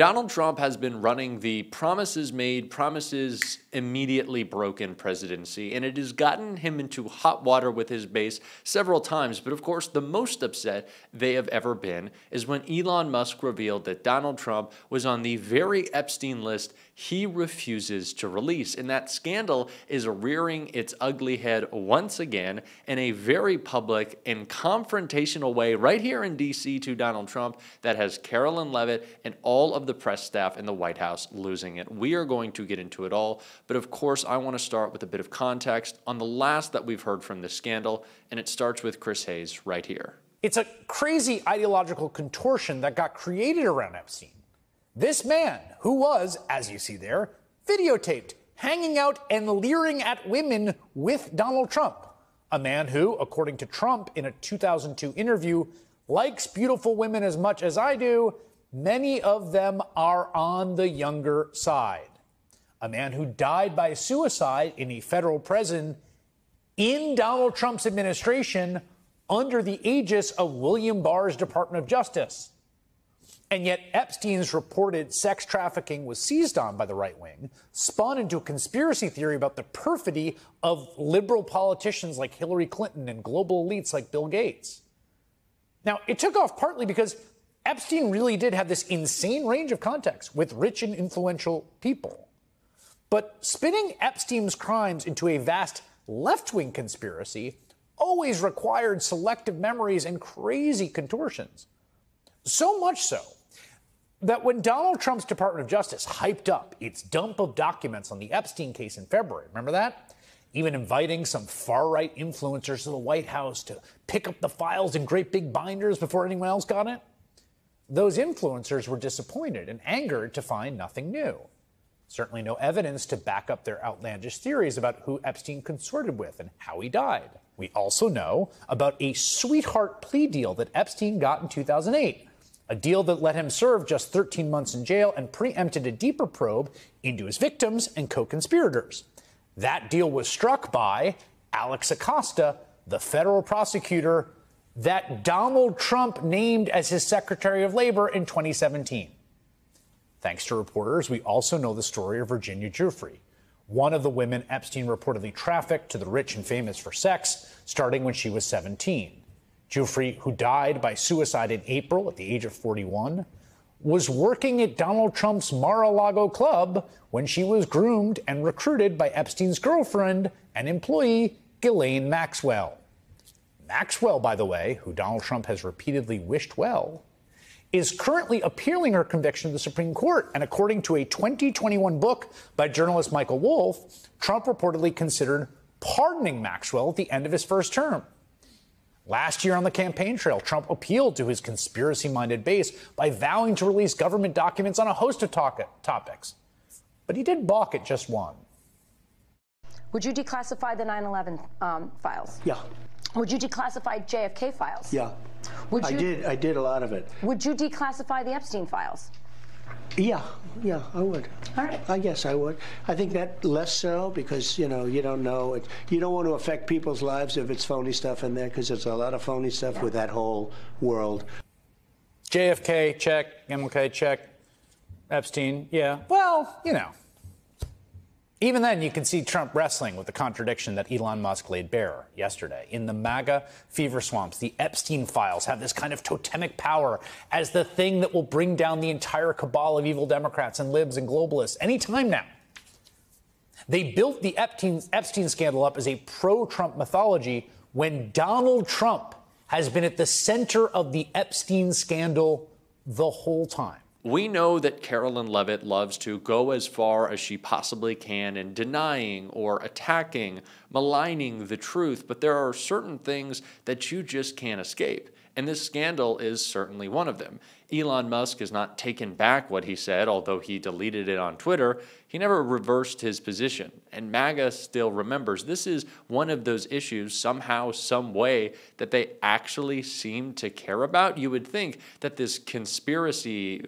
Donald Trump has been running the promises made, promises immediately broken presidency, and it has gotten him into hot water with his base several times. But of course, the most upset they have ever been is when Elon Musk revealed that Donald Trump was on the very Epstein list he refuses to release. And that scandal is rearing its ugly head once again in a very public and confrontational way right here in D.C. to Donald Trump that has Carolyn Leavitt and all of the press staff in the White House losing it. We are going to get into it all, but of course I want to start with a bit of context on the last that we've heard from this scandal, and it starts with Chris Hayes right here. It's a crazy ideological contortion that got created around Epstein. This man, who was, as you see there, videotaped, hanging out and leering at women with Donald Trump, a man who, according to Trump in a 2002 interview, likes beautiful women as much as I do. Many of them are on the younger side. A man who died by suicide in a federal prison in Donald Trump's administration under the aegis of William Barr's Department of Justice. And yet Epstein's reported sex trafficking was seized on by the right wing, spun into a conspiracy theory about the perfidy of liberal politicians like Hillary Clinton and global elites like Bill Gates. Now, it took off partly because Epstein really did have this insane range of contacts with rich and influential people. But spinning Epstein's crimes into a vast left-wing conspiracy always required selective memories and crazy contortions. So much so that when Donald Trump's Department of Justice hyped up its dump of documents on the Epstein case in February, remember that? Even inviting some far-right influencers to the White House to pick up the files in great big binders before anyone else got it. Those influencers were disappointed and angered to find nothing new. Certainly no evidence to back up their outlandish theories about who Epstein consorted with and how he died. We also know about a sweetheart plea deal that Epstein got in 2008, a deal that let him serve just 13 months in jail and preempted a deeper probe into his victims and co-conspirators. That deal was struck by Alex Acosta, the federal prosecutor that Donald Trump named as his Secretary of Labor in 2017. Thanks to reporters, we also know the story of Virginia Giuffre, one of the women Epstein reportedly trafficked to the rich and famous for sex, starting when she was 17. Giuffre, who died by suicide in April at the age of 41, was working at Donald Trump's Mar-a-Lago club when she was groomed and recruited by Epstein's girlfriend and employee, Ghislaine Maxwell. Maxwell, by the way, who Donald Trump has repeatedly wished well, is currently appealing her conviction to the Supreme Court. And according to a 2021 book by journalist Michael Wolff, Trump reportedly considered pardoning Maxwell at the end of his first term. Last year on the campaign trail, Trump appealed to his conspiracy-minded base by vowing to release government documents on a host of topics. But he did balk at just one. Would you declassify the 9/11 files? Yeah. Would you declassify JFK files? Yeah. I did a lot of it. Would you declassify the Epstein files? Yeah, I would. All right. I guess I would. I think that less so because, you don't know. You don't want to affect people's lives if it's phony stuff in there because there's a lot of phony stuff with that whole world. JFK, check. MLK, check. Epstein, yeah. Well, Even then, you can see Trump wrestling with the contradiction that Elon Musk laid bare yesterday. In the MAGA fever swamps, the Epstein files have this kind of totemic power as the thing that will bring down the entire cabal of evil Democrats and libs and globalists anytime now. They built the Epstein scandal up as a pro-Trump mythology when Donald Trump has been at the center of the Epstein scandal the whole time. We know that Carolyn Leavitt loves to go as far as she possibly can in denying or attacking, maligning the truth, but there are certain things that you just can't escape. And this scandal is certainly one of them. Elon Musk has not taken back what he said, although he deleted it on Twitter. He never reversed his position. And MAGA still remembers this is one of those issues somehow, some way that they actually seem to care about. You would think that this conspiracy,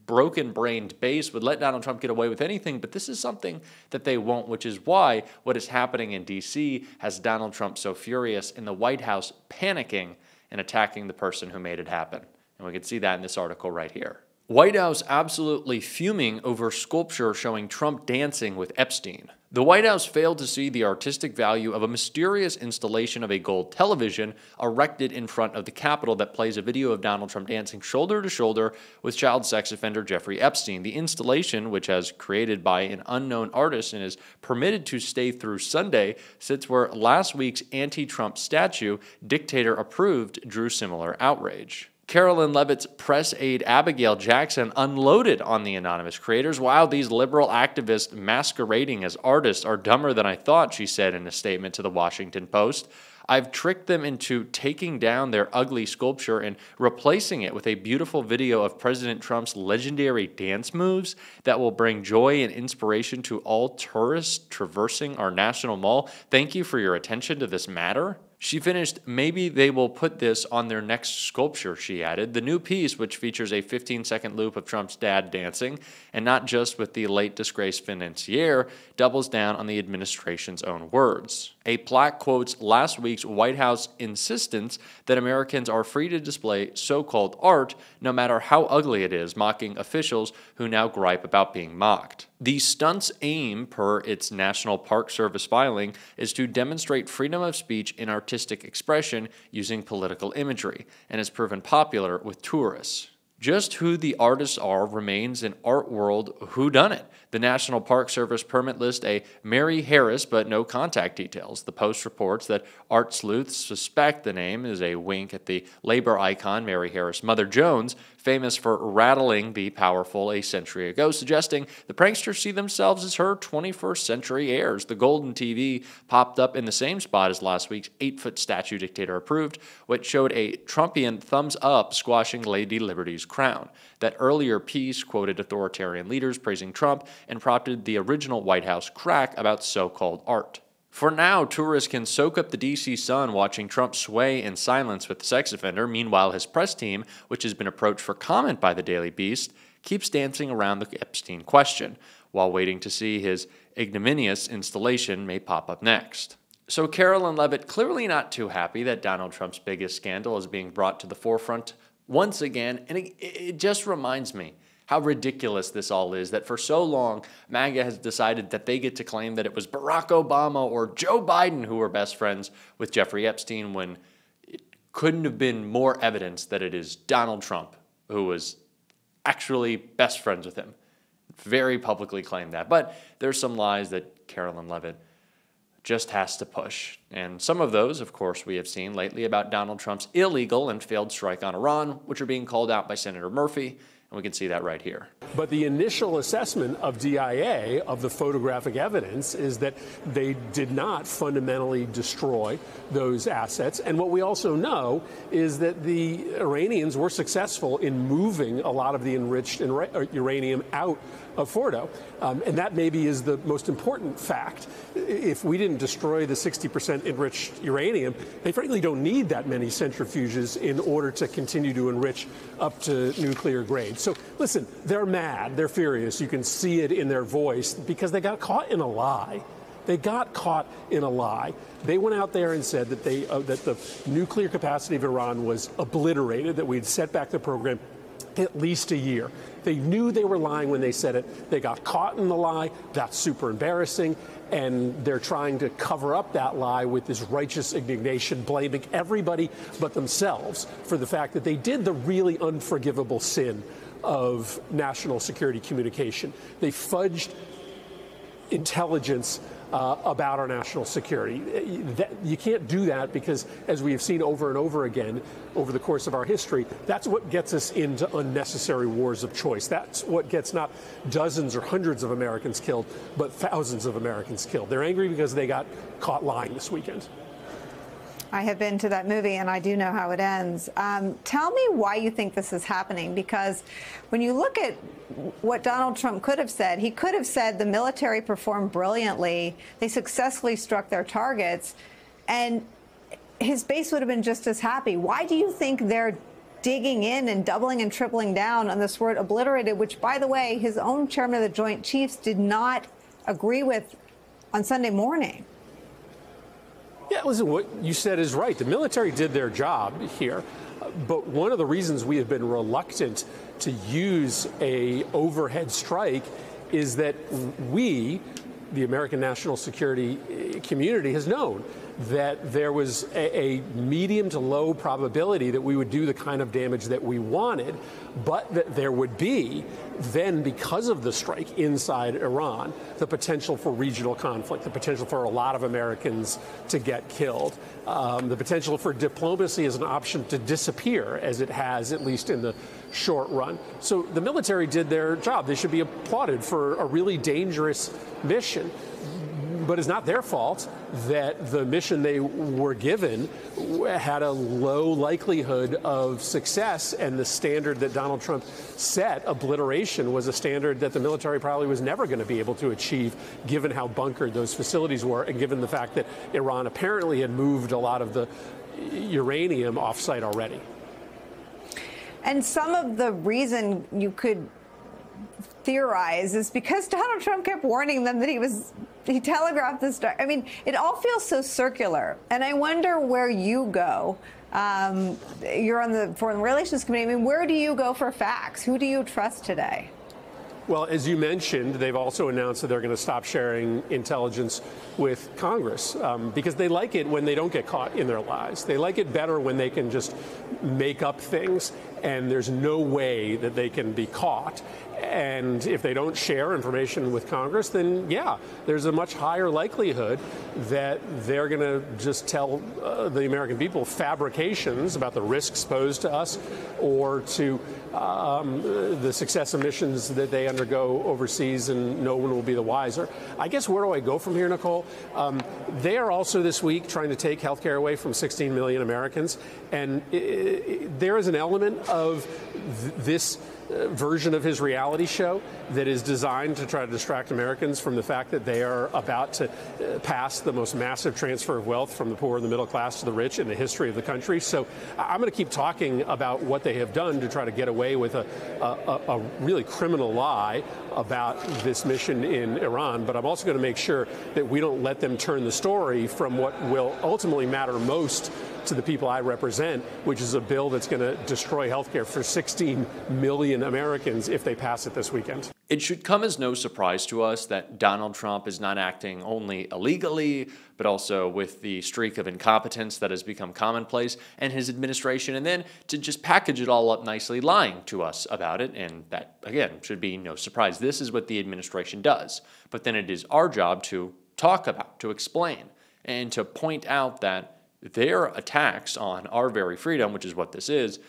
broken-brained base would let Donald Trump get away with anything, but this is something that they won't, which is why what is happening in D.C. has Donald Trump so furious in the White House panicking and attacking the person who made it happen. And we can see that in this article right here. White House absolutely fuming over sculpture showing Trump dancing with Epstein. The White House failed to see the artistic value of a mysterious installation of a gold television erected in front of the Capitol that plays a video of Donald Trump dancing shoulder to shoulder with child sex offender Jeffrey Epstein. The installation, which was created by an unknown artist and is permitted to stay through Sunday, sits where last week's anti-Trump statue, dictator approved, drew similar outrage. Carolyn Leavitt's press aide Abigail Jackson unloaded on the anonymous creators. Wow, these liberal activists masquerading as artists are dumber than I thought, she said in a statement to the Washington Post. I've tricked them into taking down their ugly sculpture and replacing it with a beautiful video of President Trump's legendary dance moves that will bring joy and inspiration to all tourists traversing our national mall. Thank you for your attention to this matter. She finished, maybe they will put this on their next sculpture, she added. The new piece, which features a 15-second loop of Trump's dad dancing, and not just with the late disgraced financier, doubles down on the administration's own words. A plaque quotes last week's White House insistence that Americans are free to display so-called art, no matter how ugly it is, mocking officials who now gripe about being mocked. The stunt's aim, per its National Park Service filing, is to demonstrate freedom of speech and artistic expression using political imagery, and has proven popular with tourists. Just who the artists are remains an art world whodunit. The National Park Service permit lists a Mary Harris, but no contact details. The Post reports that art sleuths suspect the name is a wink at the labor icon Mary Harris' mother Jones, famous for rattling the powerful a century ago, suggesting the pranksters see themselves as her 21st century heirs. The golden TV popped up in the same spot as last week's 8-foot statue dictator approved, which showed a Trumpian thumbs up squashing Lady Liberty's crown. That earlier piece quoted authoritarian leaders praising Trump and prompted the original White House crack about so-called art. For now, tourists can soak up the D.C. sun watching Trump sway in silence with the sex offender. Meanwhile, his press team, which has been approached for comment by the Daily Beast, keeps dancing around the Epstein question, while waiting to see his ignominious installation may pop up next. So Carolyn Leavitt clearly not too happy that Donald Trump's biggest scandal is being brought to the forefront once again, and it just reminds me how ridiculous this all is, that for so long, MAGA has decided that they get to claim that it was Barack Obama or Joe Biden who were best friends with Jeffrey Epstein, when it couldn't have been more evidence that it is Donald Trump who was actually best friends with him. Very publicly claimed that. But there's some lies that Carolyn Leavitt just has to push. And some of those, of course, we have seen lately about Donald Trump's illegal and failed strike on Iran, which are being called out by Senator Murphy. And we can see that right here. But the initial assessment of DIA of the photographic evidence is that they did not fundamentally destroy those assets. And what we also know is that the Iranians were successful in moving a lot of the enriched uranium out of Fordo. And that maybe is the most important fact. If we didn't destroy the 60% enriched uranium, they frankly don't need that many centrifuges in order to continue to enrich up to nuclear grade. So listen, they're mad, they're furious. You can see it in their voice because they got caught in a lie. They got caught in a lie. They went out there and said that that the nuclear capacity of Iran was obliterated, that we'd set back the program at least a year. They knew they were lying when they said it. They got caught in the lie. That's super embarrassing. And they're trying to cover up that lie with this righteous indignation, blaming everybody but themselves for the fact that they did the really unforgivable sin of national security communication. They fudged intelligence about our national security. You can't do that because, as we have seen over and over again over the course of our history, that's what gets us into unnecessary wars of choice. That's what gets not dozens or hundreds of Americans killed, but thousands of Americans killed. They're angry because they got caught lying this weekend. I have been to that movie, and I do know how it ends. Tell me why you think this is happening, because when you look at what Donald Trump could have said, he could have said the military performed brilliantly, they successfully struck their targets, and his base would have been just as happy. Why do you think they're digging in and doubling and tripling down on this word obliterated, which, by the way, his own chairman of the Joint Chiefs did not agree with on Sunday morning? Yeah, listen, what you said is right. The military did their job here. But one of the reasons we have been reluctant to use a overhead strike is that we, the American national security community, has known that there was a medium to low probability that we would do the kind of damage that we wanted, but that there would be then, because of the strike inside Iran, the potential for regional conflict, the potential for a lot of Americans to get killed, the potential for diplomacy as an option to disappear, as it has, at least in the short run. So the military did their job. They should be applauded for a really dangerous mission. But it's not their fault that the mission they were given had a low likelihood of success, and the standard that Donald Trump set, obliteration, was a standard that the military probably was never going to be able to achieve, given how bunkered those facilities were and given the fact that Iran apparently had moved a lot of the uranium off-site already. And some of the reason you could theorize is because Donald Trump kept warning them that he telegraphed this. I mean, it all feels so circular, and I wonder where you go. You're on the Foreign Relations Committee. I mean, where do you go for facts? Who do you trust today? Well, as you mentioned, they've also announced that they're going to stop sharing intelligence with Congress because they like it when they don't get caught in their lies. They like it better when they can just make up things and there's no way that they can be caught. And if they don't share information with Congress, then yeah, there's a much higher likelihood that they're going to just tell the American people fabrications about the risks posed to us or to the success of missions that they undergo overseas, and no one will be the wiser. I guess where do I go from here, Nicole? They are also this week trying to take health care away from 16 million Americans, and there is an element of this version of his reality show that is designed to try to distract Americans from the fact that they are about to pass the most massive transfer of wealth from the poor and the middle class to the rich in the history of the country. So I'm going to keep talking about what they have done to try to get away with a really criminal lie about this mission in Iran, but I'm also going to make sure that we don't let them turn the story from what will ultimately matter most to the people I represent, which is a bill that's going to destroy health care for 16 million Americans if they pass it this weekend. It should come as no surprise to us that Donald Trump is not acting only illegally, but also with the streak of incompetence that has become commonplace in his administration, and then to just package it all up nicely, lying to us about it. And that, again, should be no surprise. This is what the administration does. But then it is our job to talk about, to explain, and to point out that their attacks on our very freedom, which is what this is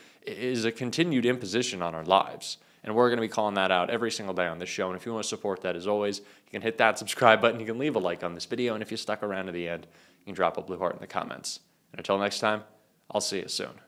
a continued imposition on our lives. And we're going to be calling that out every single day on this show. And if you want to support that, as always, you can hit that subscribe button. You can leave a like on this video. And if you stuck around to the end, you can drop a blue heart in the comments. And until next time, I'll see you soon.